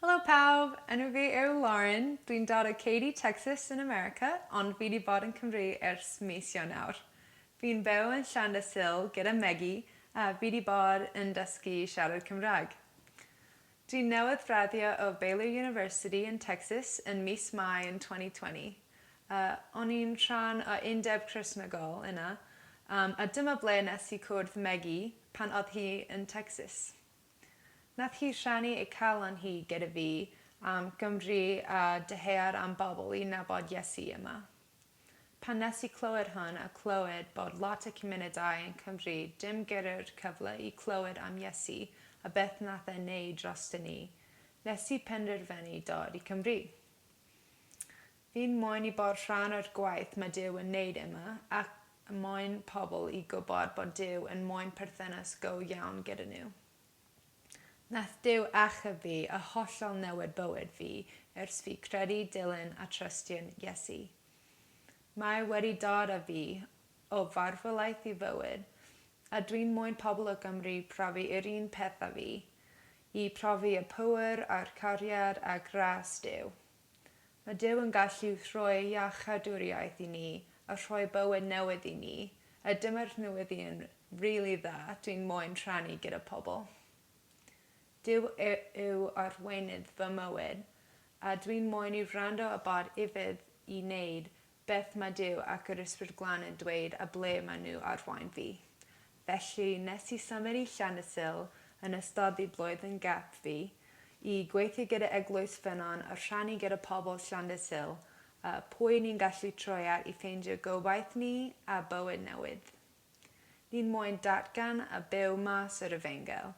Hello pawb, enw fi yw Lauren. Dwi'n dod o Katy, Texas yn America, ond fi wedi bod yn Cymru ers mis Ionawr. Fi'n byw yn Llanw gyda Megi a fi wedi bod yn dysgu siarad Cymraeg. Dwi'n newydd graddio o Baylor University in Texas yn mis Mai yn 2020. O'n i'n rhan o undeb Cresnogol yna, a dyma ble nes I cwrdd Megi pan oedd hi yn Texas. Nath hi rhannu ei calon hi gyda fi am Gymru a dyhead am bobl I nabod Iesu yma. Pan nes I clywed hwn a clywed bod lot o cymunedau yn Cymru dim gyda'r cyfle I clywed am Iesu a beth nath e wneud drosto ni, nes I penderfynu dod I Cymru. Fi'n moyn I bod rhan o'r gwaith mae Duw yn wneud yma ac moyn pobl I gwybod bod Duw yn moyn perthynas go iawn gyda nhw. Nath Duw achub fi a hollol newid bywyd fi ers fi credu, dilyn a trystio'n Iesu. Mae wedi dod â fi o farwolaeth I fywyd a dwi'n moyn pobl o Gymru profi yr un peth â fi I profi y pŵer a'r cariad a gras Duw. Mae Duw yn gallu rhoi iachadwriaeth I ni a rhoi bywyd newydd I ni a dyma'r newyddion rili dda dwi'n moyn rhannu gyda pobl. Duw yw arweinydd fy mywyd a dwi'n moyn I wrando a bod ifydd I wneud beth mae Duw ac yr Ysbryd Glân yn dweud a ble mae nhw arwain fi. Felly nes I symud I Llanw yn ystod I blwyddyn gap fi I gweithio gyda eglwys ffynon a rhannu gyda pobl Llanw pwy ni'n gallu troi at I ffeindio gobaith ni a bywyd newydd. Ni'n moyn datgan a byw mas o'r Efengyl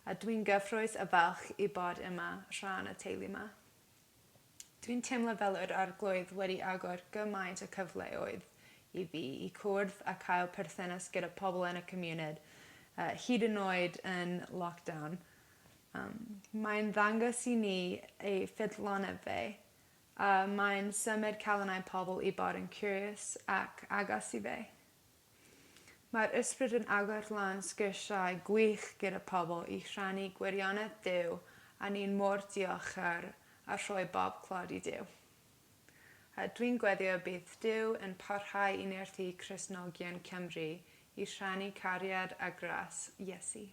a dwi'n gyffrous a falch I bod yma rhan y teulu yma. Dwi'n teimlo fel yr arglwydd wedi agor gymaint o cyfleoedd I fi I cwrdd a cael perthynas gyda pobl yn y cymuned, hyd yn oed yn lockdown. Mae'n ddangos I ni ei ffyddlonau fe, a mae'n symud calonau pobl I bod yn curious ac agos I fe. Mae'r ysbryd yn agor lan sgyrsiau gwych gyda pobl I rhannu gwirionedd Duw a ni'n mor diolchgar a rhoi bob clod I Duw. Dwi'n gweddio bydd Duw yn parhau I nerthu Cristnogion Cymru I rhannu cariad a gras Iesu.